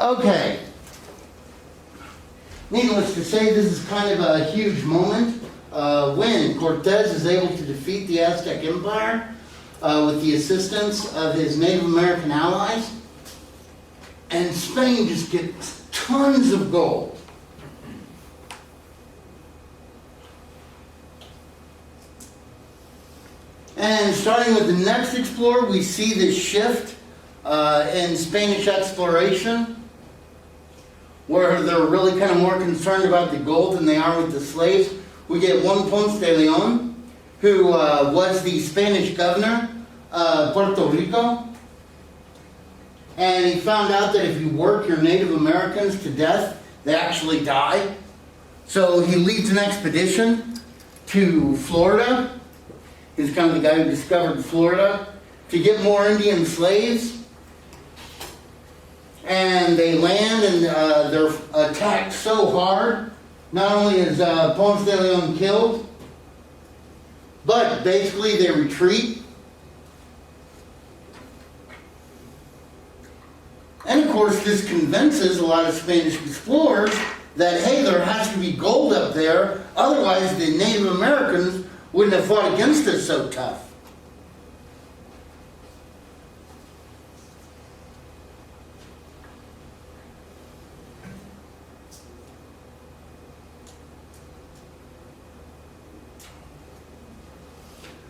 Okay. Needless to say, this is kind of a huge moment when Cortez is able to defeat the Aztec Empire with the assistance of his Native American allies. And Spain just gets tons of gold. And starting with the next explorer, we see this shift in Spanish exploration, where they're really kind of more concerned about the gold than they are with the slaves. We get Juan Ponce de Leon, who was the Spanish governor of Puerto Rico. And he found out that if you work your Native Americans to death, they actually die. So he leads an expedition to Florida. He's kind of the guy who discovered Florida, to get more Indian slaves. And they land, and they're attacked so hard. Not only is Ponce de Leon killed, but basically they retreat. And of course this convinces a lot of Spanish explorers that, hey, there has to be gold up there, otherwise the Native Americans wouldn't have fought against us so tough.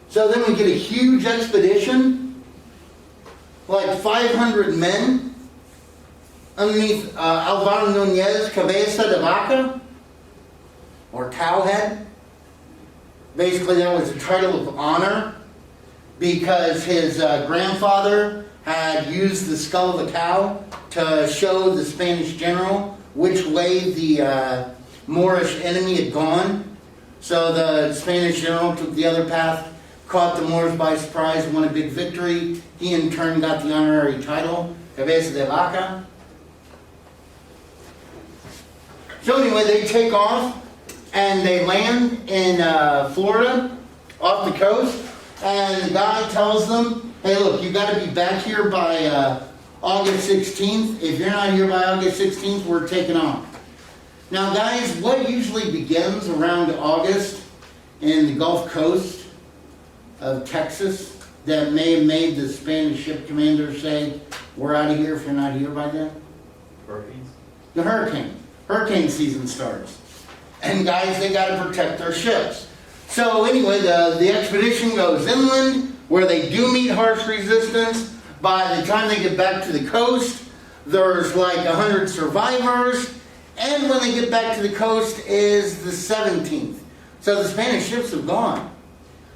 So then we get a huge expedition, like 500 men, underneath Alvaro Núñez Cabeza de Vaca, or Cowhead. Basically that was a title of honor because his grandfather had used the skull of a cow to show the Spanish general which way the Moorish enemy had gone. So the Spanish general took the other path, caught the Moors by surprise, and won a big victory. He in turn got the honorary title, Cabeza de Vaca. So anyway, they take off and they land in Florida, off the coast, and the guy tells them, hey look, you got to be back here by August 16th. If you're not here by August 16th, we're taking off. Now guys, what usually begins around August in the Gulf Coast of Texas that may have made the Spanish ship commander say, we're out of here if you're not here by then? Hurricanes? The hurricane season starts. And guys, they got to protect their ships. So anyway, the expedition goes inland, where they do meet harsh resistance. By the time they get back to the coast, there's like 100 survivors. And when they get back to the coast is the 17th. So the Spanish ships have gone.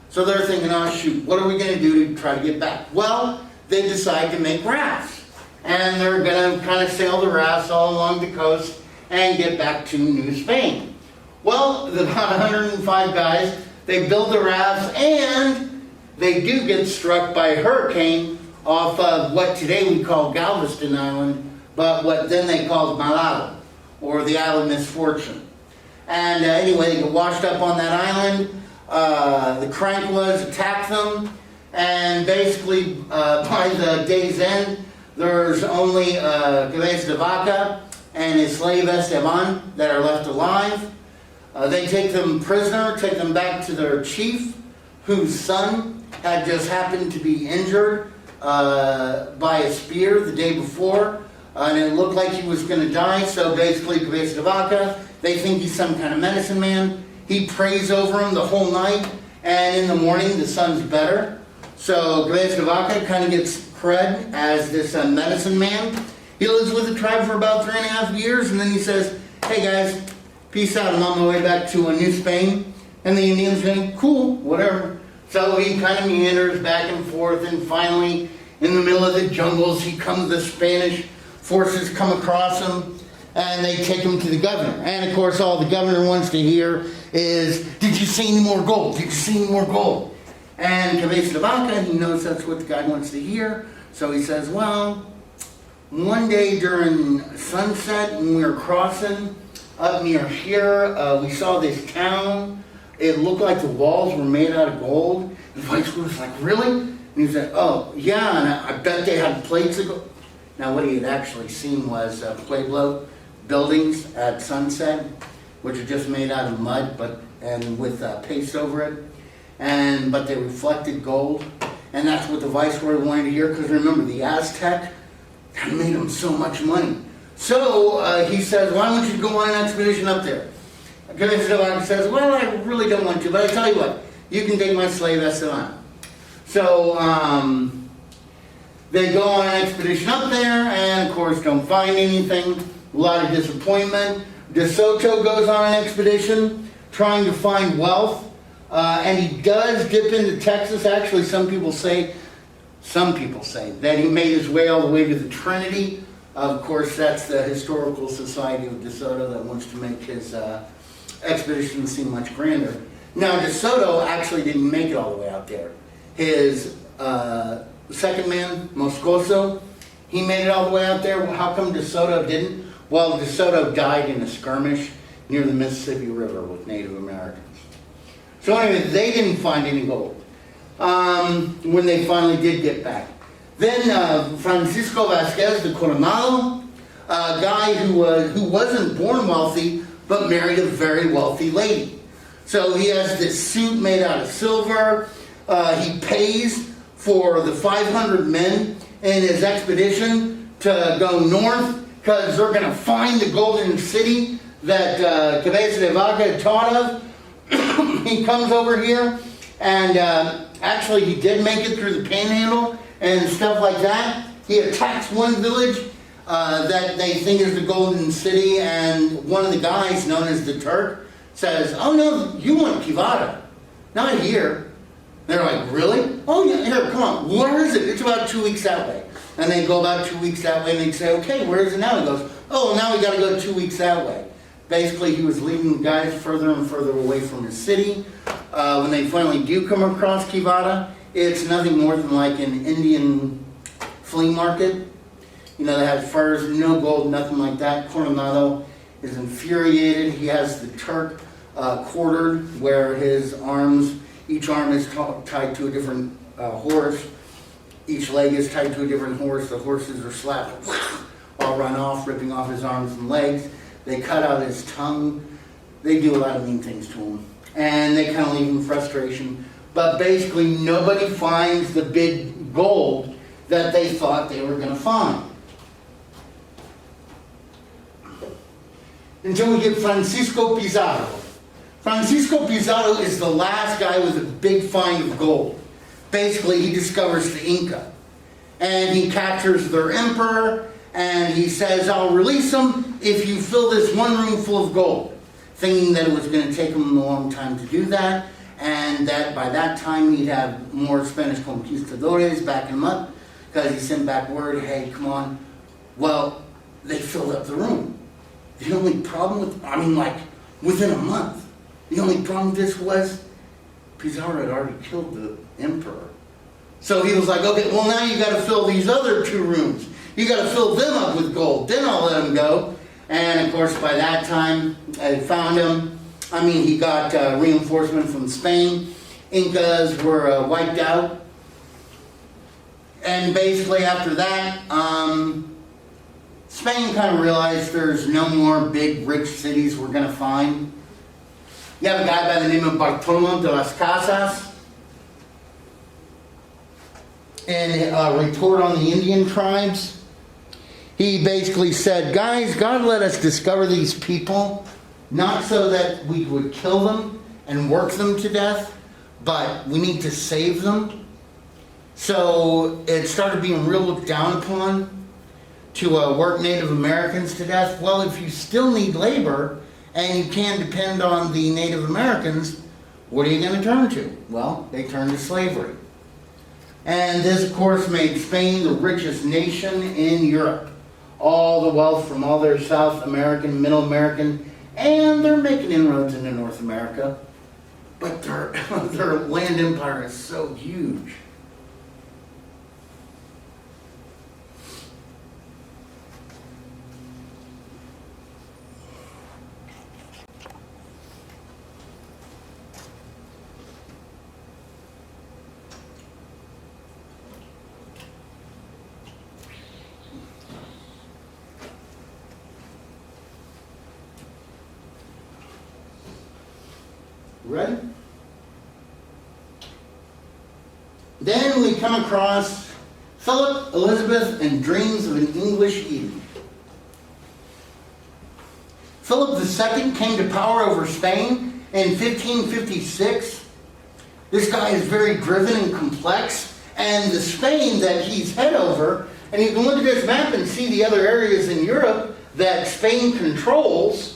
So they're thinking, oh shoot, what are we going to do to try to get back? Well, they decide to make rafts. And they're going to kind of sail the rafts all along the coast and get back to New Spain. Well, about 105 guys, they build the rafts, and they do get struck by a hurricane off of what today we call Galveston Island, but what then they called Malado, or the Island of Misfortune. And anyway, they get washed up on that island. The Crankwas attack them, and basically by the day's end, there's only Cabeza de Vaca and his slave Esteban that are left alive. They take them prisoner, take them back to their chief, whose son had just happened to be injured by a spear the day before, and it looked like he was going to die. So basically, Cabeza de Vaca, they think he's some kind of medicine man. He prays over him the whole night, and in the morning the son's better. So Cabeza de Vaca kind of gets cred as this medicine man. He lives with the tribe for about 3.5 years, and then he says, hey guys, peace out, I'm on my way back to New Spain. And the Indians say, cool, whatever. So he kind of meanders back and forth, and finally, in the middle of the jungles, the Spanish forces come across him, and they take him to the governor. And of course, all the governor wants to hear is, did you see any more gold? Did you see any more gold? And Cabeza de Vaca, he knows that's what the guy wants to hear. So he says, well, one day during sunset, when we were crossing up near here, we saw this town. It looked like the walls were made out of gold. And Viceroy was like, really? And he said, oh, yeah, and I bet they had plates of gold. Now, what he had actually seen was Pueblo buildings at sunset, which are just made out of mud, and with paste over it, but they reflected gold, and that's what the viceroy wanted to hear. Because remember, the Aztec that made him so much money. So he says, "Why don't you go on an expedition up there?" Cabeza de Vaca says, "Well, I really don't want to, but I tell you what, you can take my slave Esteban." So they go on an expedition up there, and of course don't find anything. A lot of disappointment. De Soto goes on an expedition trying to find wealth, and he does dip into Texas. Actually, some people say that he made his way all the way to the Trinity. Of course, that's the Historical Society of De Soto that wants to make his expedition seem much grander. Now, De Soto actually didn't make it all the way out there. His second man, Moscoso, he made it all the way out there. Well, how come De Soto didn't? Well, De Soto died in a skirmish near the Mississippi River with Native Americans. So anyway, they didn't find any gold when they finally did get back. Then Francisco Vasquez de Coronado, a guy who wasn't born wealthy, but married a very wealthy lady. So he has this suit made out of silver. He pays for the 500 men in his expedition to go north, because they're going to find the golden city that Cabeza de Vaca had taught of. He comes over here, and actually he did make it through the Panhandle and stuff like that. He attacks one village that they think is the golden city, and one of the guys, known as the Turk, says, "Oh no, you want Quivada, not here." They're like, "Really? Oh yeah, here, come on. Where is it?" "It's about 2 weeks that way." And they go about 2 weeks that way, and they say, "Okay, where is it now?" He goes, "Oh, now we got to go 2 weeks that way." Basically, he was leading the guys further and further away from his city. When they finally do come across Quivada, it's nothing more than like an Indian flea market. You know, they have furs, no gold, nothing like that. Coronado is infuriated. He has the Turk quartered, where his arms, each arm is tied to a different horse. Each leg is tied to a different horse. The horses are slapped, all run off, ripping off his arms and legs. They cut out his tongue. They do a lot of mean things to him. And they kind of leave him in frustration. But basically, nobody finds the big gold that they thought they were going to find. Until we get Francisco Pizarro. Francisco Pizarro is the last guy with a big find of gold. Basically, he discovers the Inca. And he captures their emperor, and he says, "I'll release them if you fill this one room full of gold." Thinking that it was going to take him a long time to do that, and that by that time he'd have more Spanish conquistadores backing him up, because he sent back word, "Hey, come on." Well, they filled up the room. The only problem within a month, the only problem with this was Pizarro had already killed the emperor. So he was like, "Okay, well now you got to fill these other 2 rooms. You got to fill them up with gold. Then I'll let him go." And of course, by that time, they found him. He got reinforcement from Spain. Incas were wiped out. And basically after that, Spain kind of realized there's no more big, rich cities we're going to find. You have a guy by the name of Bartolomé de las Casas. In a report on the Indian tribes, he basically said, "Guys, God let us discover these people, not so that we would kill them and work them to death, but we need to save them." So it started being real looked down upon to work Native Americans to death. Well, if you still need labor and you can't depend on the Native Americans, what are you going to turn to? Well, they turned to slavery. And this, of course, made Spain the richest nation in Europe. All the wealth from all their South American, Middle American, and they're making inroads into North America. But their land empire is so huge. Ready? Then we come across Philip, Elizabeth, and Dreams of an English Eden. Philip II came to power over Spain in 1556. This guy is very driven and complex, and the Spain that he's head over, and you can look at this map and see the other areas in Europe that Spain controls.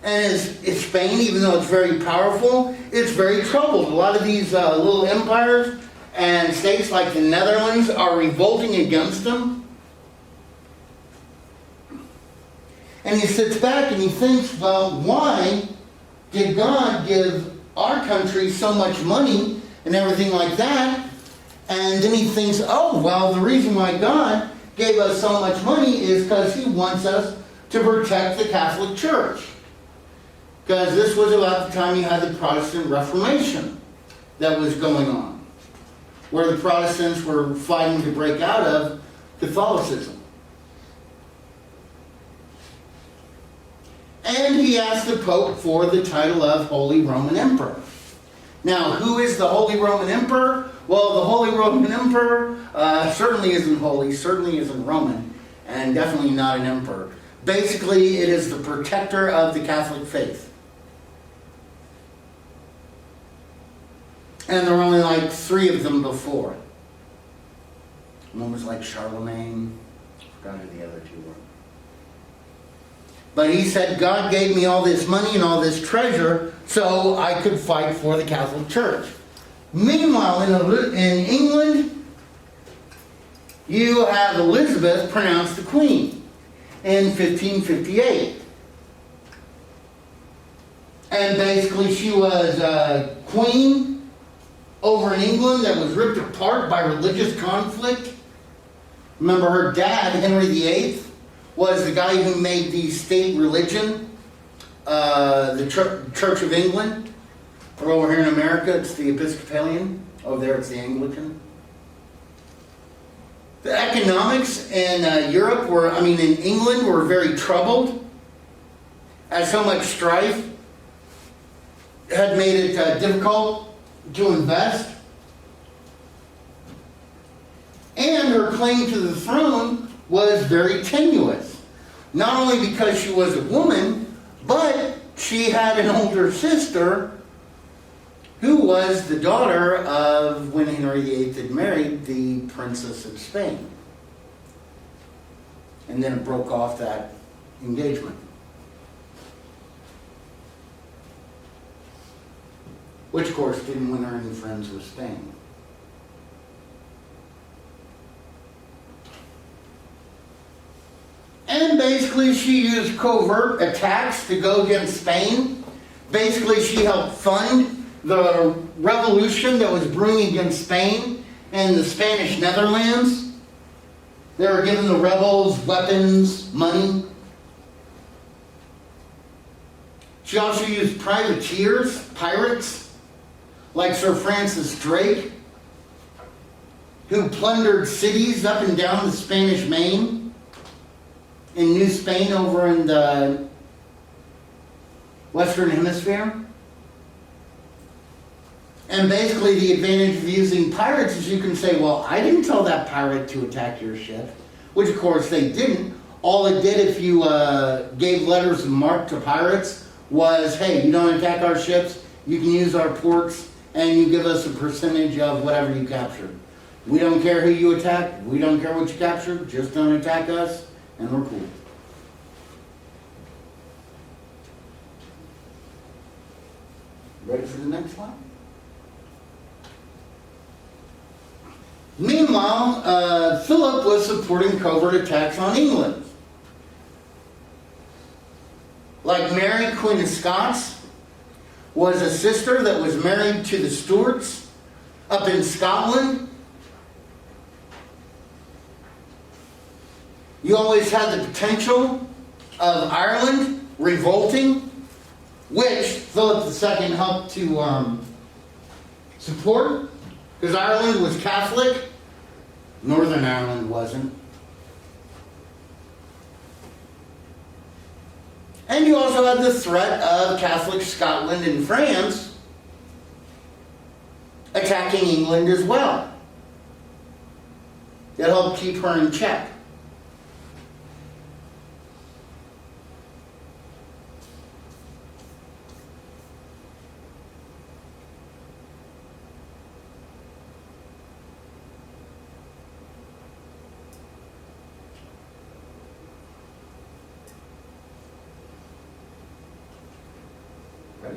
And it's Spain, even though it's very powerful, it's very troubled. A lot of these little empires and states like the Netherlands are revolting against them. And he sits back and he thinks, well, why did God give our country so much money and everything like that? And then he thinks, oh, well, the reason why God gave us so much money is because he wants us to protect the Catholic Church. Because this was about the time you had the Protestant Reformation that was going on, where the Protestants were fighting to break out of Catholicism. And he asked the Pope for the title of Holy Roman Emperor. Now, who is the Holy Roman Emperor? Well, the Holy Roman Emperor certainly isn't holy, certainly isn't Roman, and definitely not an emperor. Basically, it is the protector of the Catholic faith. And there were only like 3 of them before. One was like Charlemagne. I forgot who the other 2 were. But he said, God gave me all this money and all this treasure so I could fight for the Catholic Church. Meanwhile, in England, you have Elizabeth pronounced the Queen in 1558. And basically she was a queen over in England that was ripped apart by religious conflict. Remember, her dad, Henry VIII, was the guy who made the state religion, the Church of England. Or over here in America, it's the Episcopalian. Over there, it's the Anglican. The economics in Europe in England were very troubled, as so much strife had made it difficult to invest. And her claim to the throne was very tenuous. Not only because she was a woman, but she had an older sister who was the daughter of, when Henry VIII had married, the Princess of Spain. And then it broke off that engagement. Which, of course, didn't win her any friends with Spain. And basically she used covert attacks to go against Spain. Basically she helped fund the revolution that was brewing against Spain and the Spanish Netherlands. They were giving the rebels weapons, money. She also used privateers, pirates, like Sir Francis Drake, who plundered cities up and down the Spanish Main in New Spain over in the Western Hemisphere. And basically the advantage of using pirates is you can say, well, I didn't tell that pirate to attack your ship, which of course they didn't. All it did if you gave letters of marque to pirates was, hey, you don't attack our ships, you can use our ports, and you give us a percentage of whatever you captured. We don't care who you attack, we don't care what you captured, just don't attack us, and we're cool. Ready for the next one? Meanwhile, Philip was supporting covert attacks on England. Like Mary, Queen of Scots, was a sister that was married to the Stuarts up in Scotland. You always had the potential of Ireland revolting, which Philip II helped to support, because Ireland was Catholic, Northern Ireland wasn't. And you also had the threat of Catholic Scotland and France attacking England as well. That helped keep her in check. Ready?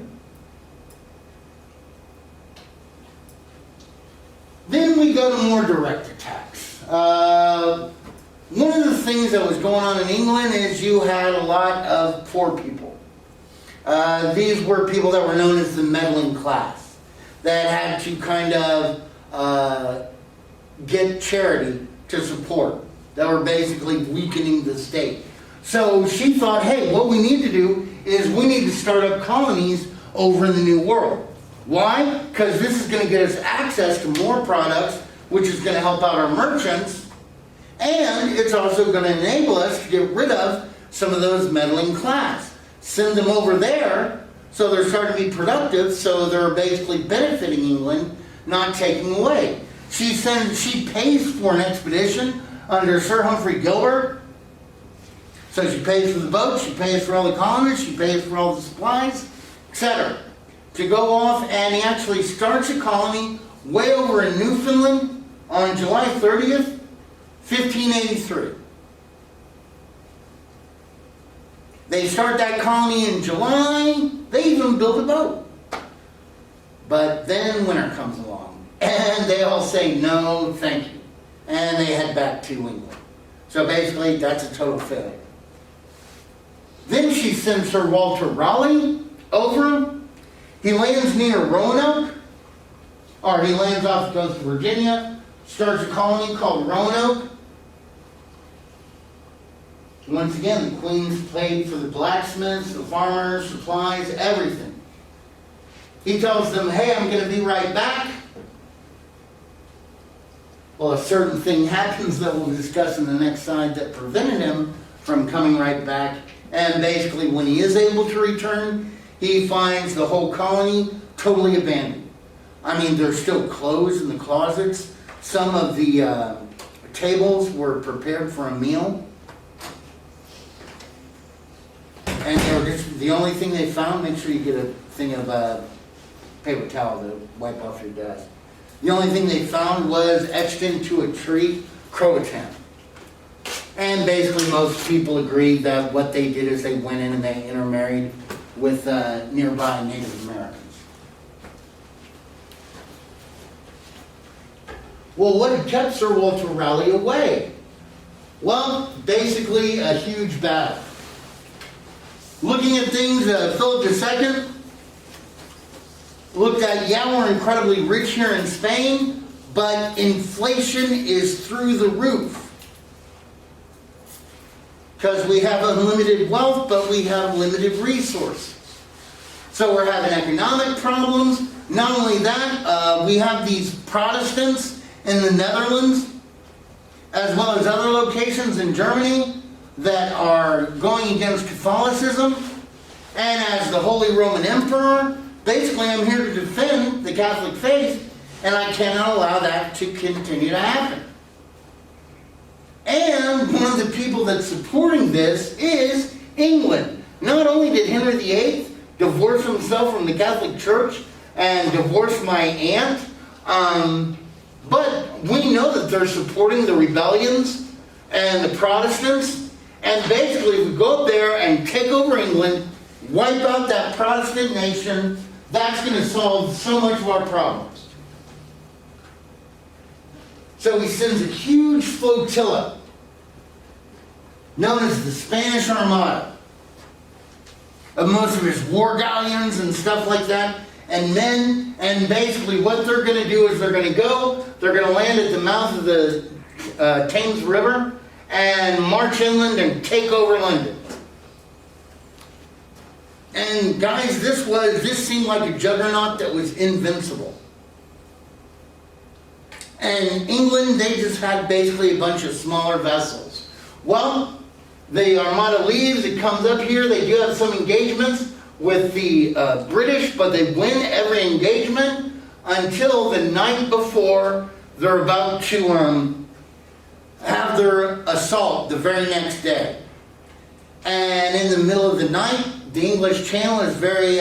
Then we go to more direct attacks. One of the things that was going on in England is you had a lot of poor people. These were people that were known as the meddling class, that had to kind of get charity to support, that were basically weakening the state. So she thought, hey, what we need to do is we need to start up colonies over in the New World. Why? Because this is going to get us access to more products, which is going to help out our merchants, and it's also going to enable us to get rid of some of those meddling class. Send them over there so they're starting to be productive, so they're basically benefiting England, not taking away. She pays for an expedition under Sir Humphrey Gilbert. So she pays for the boat, she pays for all the colonists, she pays for all the supplies, etc. to go off, and he actually starts a colony way over in Newfoundland on July 30th, 1583. They start that colony in July. They even build a boat. But then winter comes along, and they all say, no, thank you. And they head back to England. So basically, that's a total failure. Then she sends Sir Walter Raleigh over. He lands near Roanoke, or he lands off the coast of Virginia, starts a colony called Roanoke. Once again, the Queen's paid for the blacksmiths, the farmers, supplies, everything. He tells them, hey, I'm going to be right back. Well, a certain thing happens that we'll discuss in the next slide that prevented him from coming right back. And basically, when he is able to return, he finds the whole colony totally abandoned. I mean, there's still clothes in the closets. Some of the tables were prepared for a meal. And they were just, the only thing they found, make sure you get a thing of paper towel to wipe off your desk. The only thing they found was etched into a tree, Croatan. And basically most people agreed that what they did is they went in and they intermarried with nearby Native Americans. Well, what had kept Sir Walter Raleigh away? Well, basically a huge battle. Looking at things, Philip II looked at, yeah, we're incredibly rich here in Spain, but inflation is through the roof. Because we have unlimited wealth, but we have limited resources. So we're having economic problems. Not only that, we have these Protestants in the Netherlands, as well as other locations in Germany, that are going against Catholicism. And as the Holy Roman Emperor, basically I'm here to defend the Catholic faith, and I cannot allow that to continue to happen. And one of the people that's supporting this is England. Not only did Henry VIII divorce himself from the Catholic Church and divorce my aunt, but we know that they're supporting the rebellions and the Protestants. And basically, if we go up there and take over England, wipe out that Protestant nation, that's going to solve so much of our problems. So he sends a huge flotilla, known as the Spanish Armada, of most of his war galleons and stuff like that, and men. And basically what they're going to do is they're going to land at the mouth of the Thames River, and march inland and take over London. And guys, this seemed like a juggernaut that was invincible. And England, they just had basically a bunch of smaller vessels. Well, The Armada leaves, it comes up here, they do have some engagements with the British, but they win every engagement until the night before they're about to have their assault the very next day. And in the middle of the night, the English Channel is very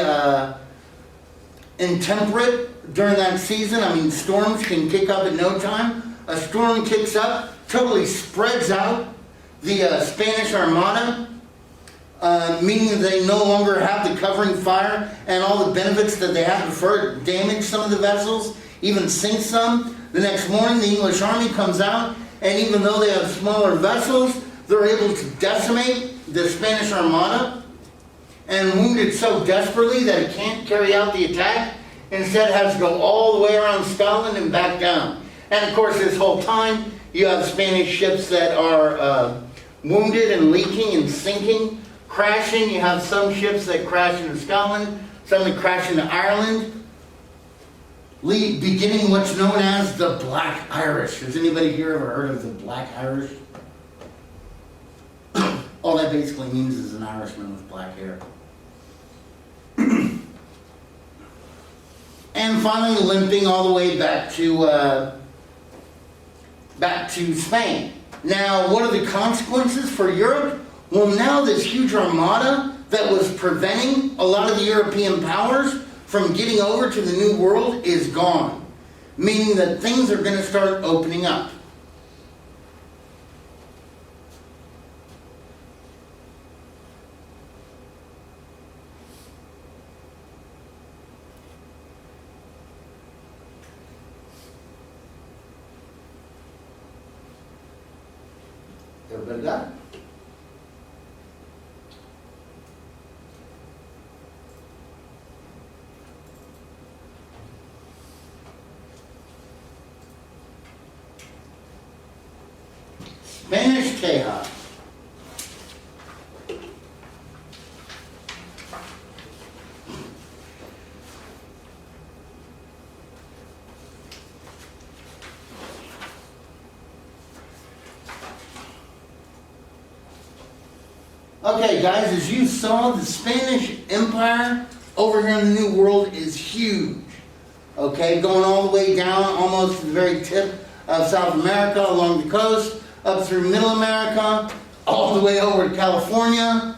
intemperate during that season. I mean, storms can kick up in no time. A storm kicks up, totally spreads out the Spanish Armada, meaning they no longer have the covering fire and all the benefits that they had before. It damaged some of the vessels, even sink some. The next morning, the English army comes out, and even though they have smaller vessels, they're able to decimate the Spanish Armada and wound it so desperately that it can't carry out the attack. Instead, it has to go all the way around Scotland and back down. And of course, this whole time, you have Spanish ships that are wounded and leaking and sinking, crashing. You have some ships that crash into Scotland, some that crash into Ireland, beginning what's known as the Black Irish. Has anybody here ever heard of the Black Irish? All that basically means is an Irishman with black hair. And finally limping all the way back to Spain. Now, what are the consequences for Europe? Well, now this huge armada that was preventing a lot of the European powers from getting over to the New World is gone, meaning that things are going to start opening up. Everybody got it? Spanish Tejas. Okay, guys, as you saw, the Spanish Empire over here in the New World is huge. Okay, going all the way down almost to the very tip of South America along the coast, up through Middle America, all the way over to California.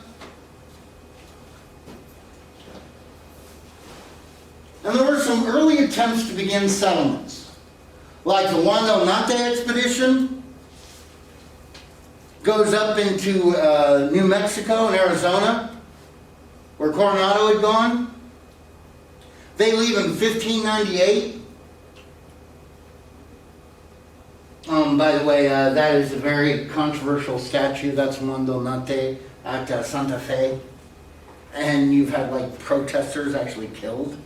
And there were some early attempts to begin settlements, like the Juan del Norte expedition. Goes up into New Mexico and Arizona, where Coronado had gone. They leave in 1598. By the way, that is a very controversial statue. That's Juan del Norte at Santa Fe. And you've had like protesters actually killed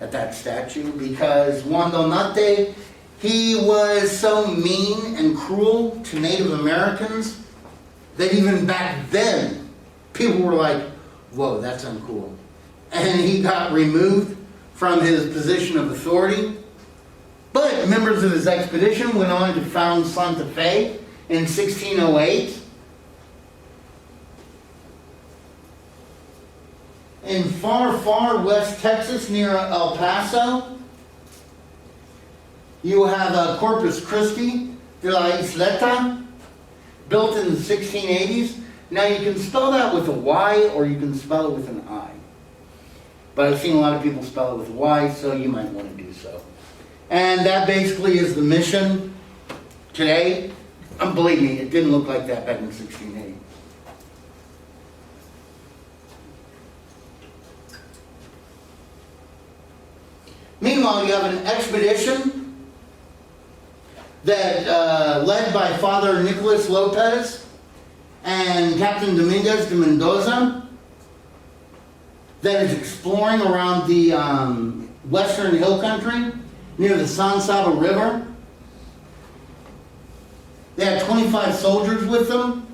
at that statue because Juan del Norte, he was so mean and cruel to Native Americans that even back then, people were like, whoa, that's uncool. And he got removed from his position of authority. But members of his expedition went on to found Santa Fe in 1608. In far, far west Texas near El Paso, you have Corpus Christi de la Isleta, built in the 1680s. Now you can spell that with a Y or you can spell it with an I. But I've seen a lot of people spell it with a Y, so you might want to do so. And that basically is the mission today. Believe me, it didn't look like that back in 1680. Meanwhile, you have an expedition that led by Father Nicolas Lopez and Captain Dominguez de Mendoza that is exploring around the western hill country near the San Saba River. They had 25 soldiers with them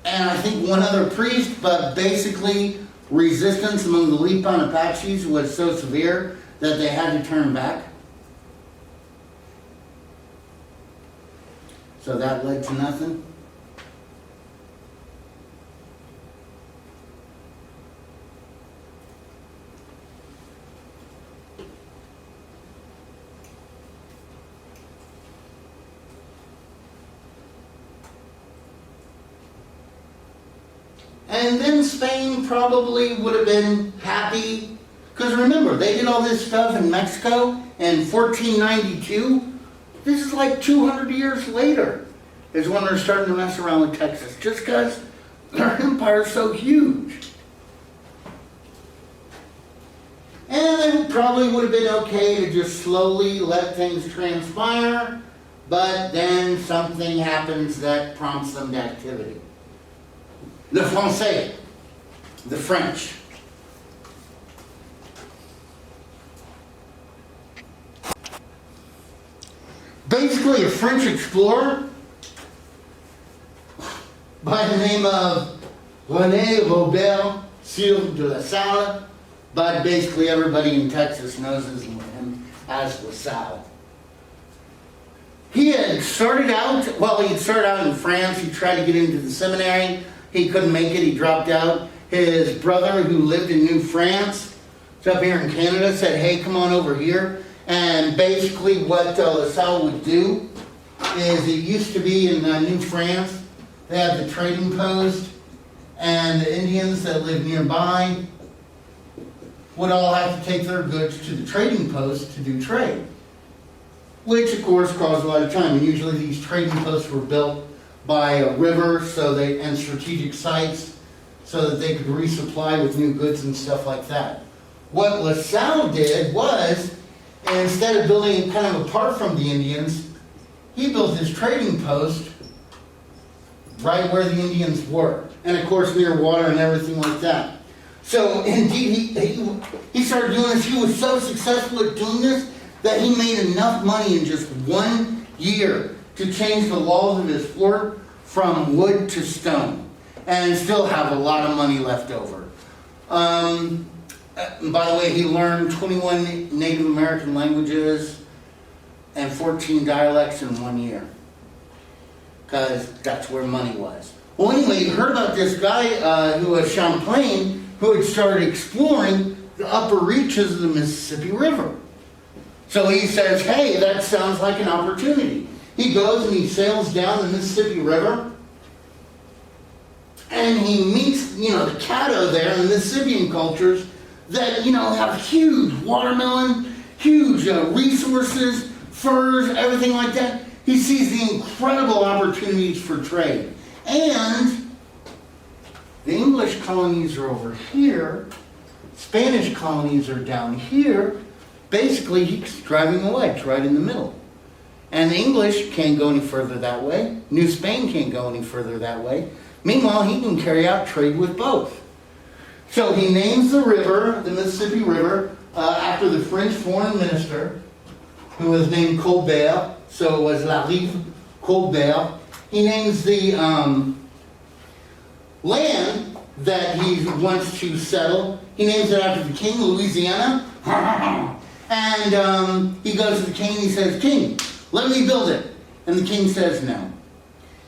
and I think one other priest, but basically resistance among the Lipan Apaches was so severe that they had to turn back. So that led to nothing. And then Spain probably would have been happy, because remember, they did all this stuff in Mexico in 1492. This is like 200 years later is when they're starting to mess around with Texas, just because their empire is so huge. And they probably would have been okay to just slowly let things transpire, but then something happens that prompts them to activity. Le Français, the French. Basically a French explorer by the name of René Robert Sieur de La Salle, but basically everybody in Texas knows him as La Salle. He had started out, he'd started out in France. He tried to get into the seminary. He couldn't make it. He dropped out. His brother, who lived in New France, up here in Canada, said, hey, come on over here. And basically what La Salle would do is, it used to be in New France, they had the trading post, and the Indians that lived nearby would all have to take their goods to the trading post to do trade, which of course caused a lot of time. And usually these trading posts were built by a river and strategic sites so that they could resupply with new goods and stuff like that. What La Salle did was, instead of building kind of apart from the Indians, he built his trading post right where the Indians were, and of course near water and everything like that. So indeed, he started doing this. He was so successful at doing this that he made enough money in just 1 year to change the walls of his fort from wood to stone, and still have a lot of money left over. By the way, he learned 21 Native American languages and 14 dialects in 1 year, because that's where money was. Well, anyway, you heard about this guy who was Champlain, who had started exploring the upper reaches of the Mississippi River. So he says, hey, that sounds like an opportunity. He goes and he sails down the Mississippi River, and he meets, the Caddo there, and the Mississippian cultures that, have huge watermelon, huge resources, furs, everything like that. He sees the incredible opportunities for trade. And the English colonies are over here, Spanish colonies are down here. Basically, he's driving a wedge right in the middle. And the English can't go any further that way. New Spain can't go any further that way. Meanwhile, he can carry out trade with both. So he names the river, the Mississippi River, after the French foreign minister, who was named Colbert. So it was La Rive Colbert. He names the land that he wants to settle, he names it after the king, Louisiana. And he goes to the king and he says, King, let me build it. And the king says no.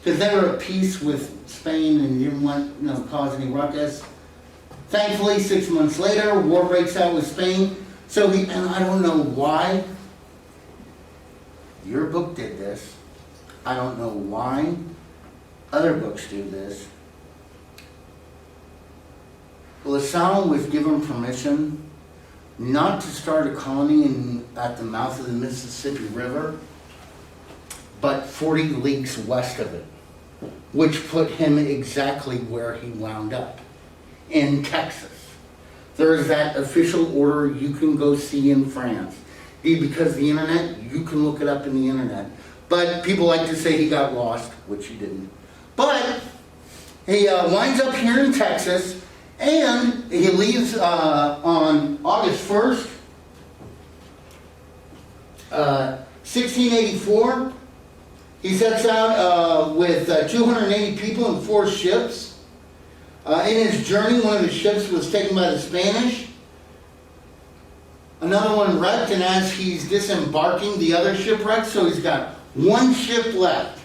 Because they were at peace with Spain and didn't want to cause any ruckus. Thankfully, 6 months later, war breaks out with Spain. So and I don't know why your book did this. I don't know why other books do this. La Salle was given permission not to start a colony at the mouth of the Mississippi River, but 40 leagues west of it, which put him exactly where he wound up, in Texas. There is that official order you can go see in France. Because of the internet, you can look it up in the internet. But people like to say he got lost, which he didn't. But he winds up here in Texas, and he leaves on August 1st, 1684. He sets out with 280 people and 4 ships. In his journey, one of the ships was taken by the Spanish. Another one wrecked, and as he's disembarking, the other ship wrecked, so he's got 1 ship left.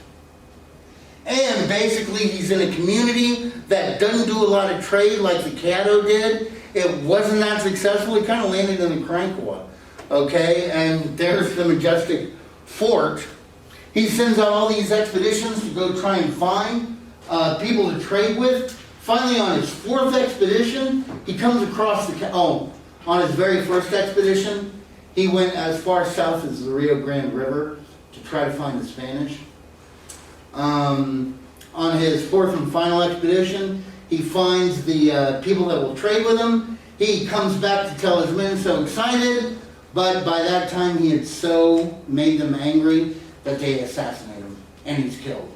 And basically, he's in a community that doesn't do a lot of trade like the Caddo did. It wasn't that successful. He kind of landed in the Crancoa. Okay, and there's the majestic fort. He sends out all these expeditions to go try and find people to trade with. Finally, on his fourth expedition, he comes across on his very first expedition, he went as far south as the Rio Grande River to try to find the Spanish. On his fourth and final expedition, he finds the people that will trade with him. He comes back to tell his men, so excited, but by that time he had so made them angry that they assassinate him, and he's killed.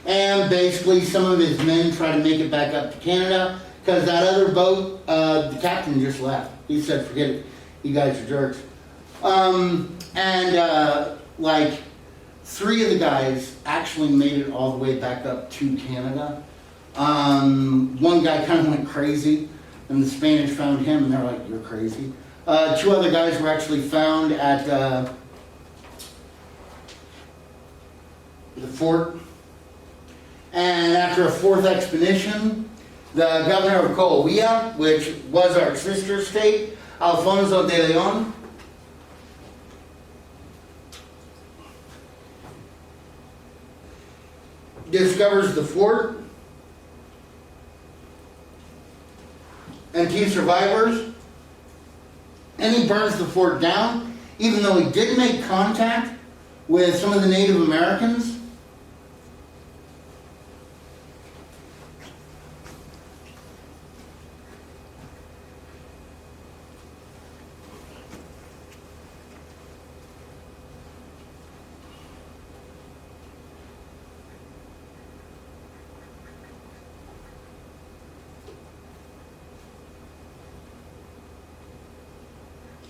And basically some of his men try to make it back up to Canada, because that other boat, the captain just left. He said, forget it, you guys are jerks. Like 3 of the guys actually made it all the way back up to Canada. One guy kind of went crazy, and the Spanish found him, and they're like, you're crazy. 2 other guys were actually found at the fort. And after a 4th expedition, the governor of Coahuila, which was our sister state, Alfonso de Leon, discovers the fort and 2 survivors, and he burns the fort down, even though he did make contact with some of the Native Americans.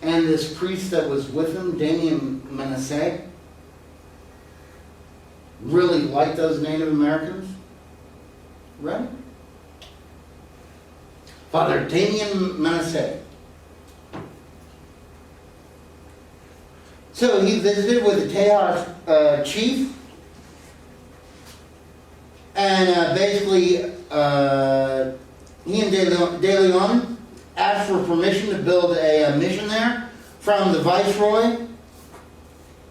And this priest that was with him, Damien Manasseh, really liked those Native Americans. Right? Father Damien Manasseh. So he visited with the Tejas chief, and basically he and De Leon asked for permission to build a mission there from the Viceroy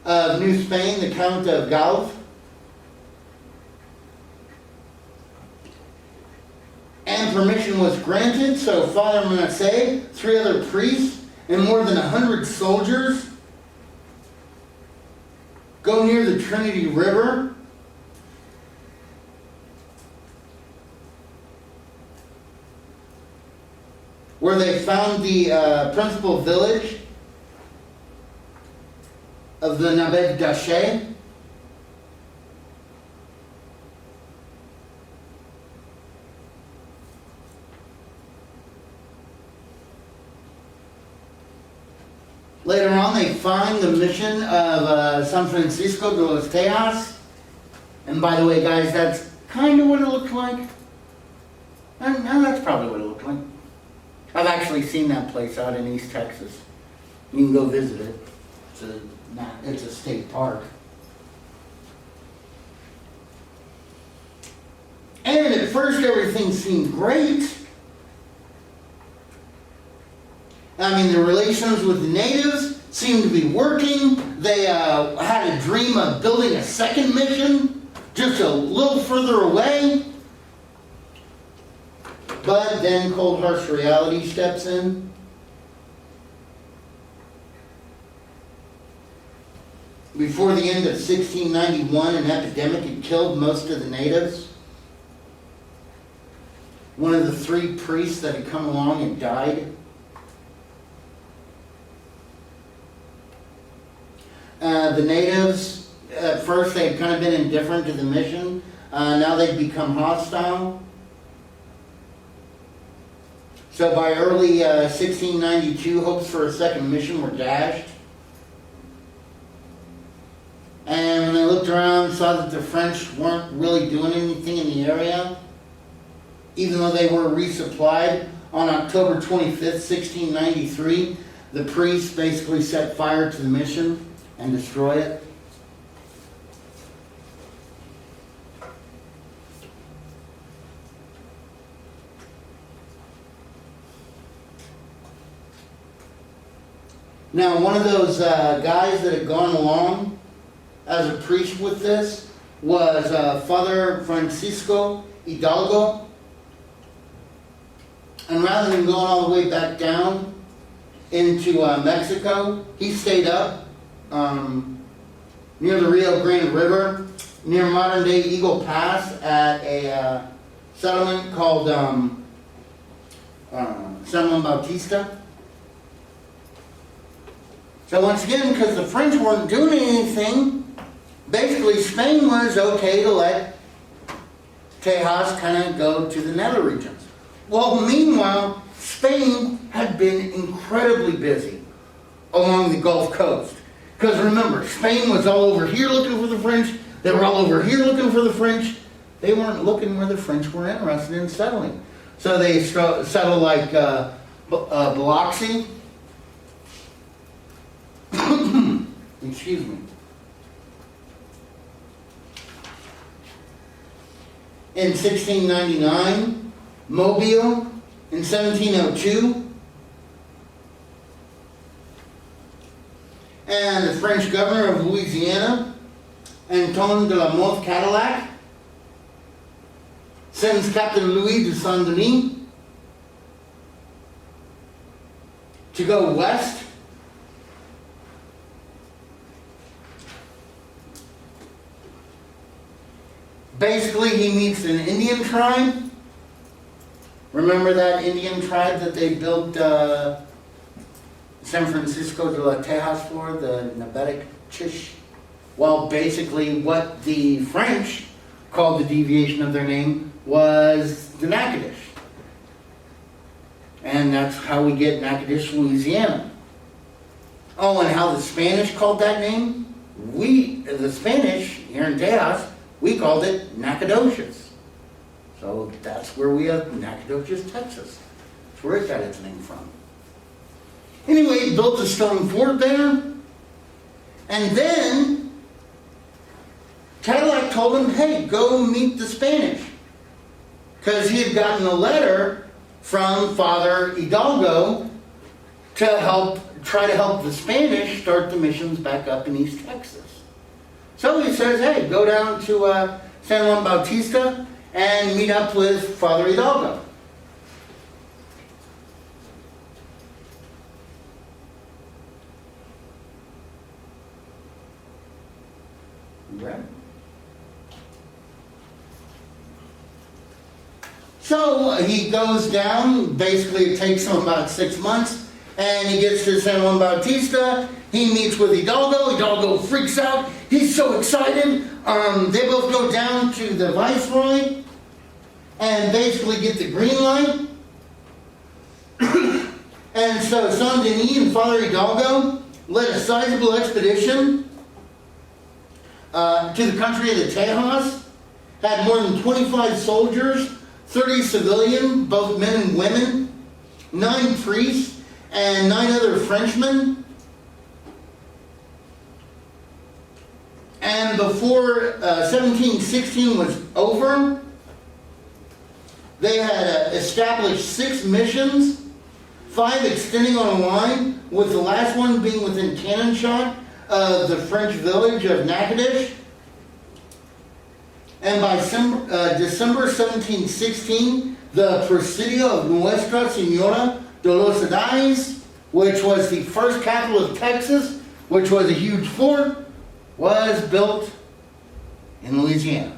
of New Spain, the Count of Galve. And permission was granted, so Father Manasseh, 3 other priests, and more than 100 soldiers go near the Trinity River. Where they found the principal village of the Nabed Dashe. Later on, they find the mission of San Francisco de los Tejas. And by the way, guys, that's kind of what it looked like. And that's probably what it looked like. I've actually seen that place out in East Texas. You can go visit it. It's a state park. And at first everything seemed great. I mean, the relations with the natives seemed to be working. They had a dream of building a second mission just a little further away. But then cold, harsh reality steps in. Before the end of 1691, an epidemic had killed most of the natives. One of the 3 priests that had come along had died. The natives, at first they had kind of been indifferent to the mission. Now they'd become hostile. So by early 1692, hopes for a second mission were dashed. And when they looked around, saw that the French weren't really doing anything in the area, even though they were resupplied. On October 25th, 1693, the priests basically set fire to the mission and destroy it. Now, one of those guys that had gone along as a priest with this was Father Francisco Hidalgo. And rather than going all the way back down into Mexico, he stayed up near the Rio Grande River, near modern-day Eagle Pass, at a settlement called San Juan Bautista. So once again, because the French weren't doing anything, basically Spain was okay to let Tejas kind of go to the nether regions. Well, meanwhile, Spain had been incredibly busy along the Gulf Coast. Because remember, Spain was all over here looking for the French. They were all over here looking for the French. They weren't looking where the French were interested in settling. So they settled like Biloxi. Excuse me. In 1699, Mobile in 1702, and the French governor of Louisiana, Antoine de la Mothe Cadillac, sends Captain Louis de Saint-Denis to go west basically, he meets an Indian tribe. Remember that Indian tribe that they built San Francisco de la Tejas for, the Nabatic Chish? Well, basically what the French called the deviation of their name was the Natchitoches. And that's how we get Natchitoches, Louisiana. Oh, and how the Spanish called that name? The Spanish, here in Tejas, we called it Nacogdoches. So that's where we have Nacogdoches, Texas. That's where it got its name from. Anyway, he built a stone fort there. And then Cadillac told him, hey, go meet the Spanish. Because he had gotten a letter from Father Hidalgo to try to help the Spanish start the missions back up in East Texas. So he says, hey, go down to San Juan Bautista and meet up with Father Hidalgo. Right. So he goes down, basically it takes him about 6 months, and he gets to San Juan Bautista. He meets with Hidalgo. Hidalgo freaks out. He's so excited. They both go down to the Viceroy and basically get the green light. And so Saint-Denis and Father Hidalgo led a sizable expedition to the country of the Tejas. Had more than 25 soldiers, 30 civilian, both men and women, 9 priests, and 9 other Frenchmen. And before 1716 was over, they had established 6 missions, 5 extending on a line, with the last one being within cannon shot of the French village of Natchitoches. And by December 1716, the Presidio of Nuestra Senora de los Andes, which was the first capital of Texas, which was a huge fort, was built in Louisiana.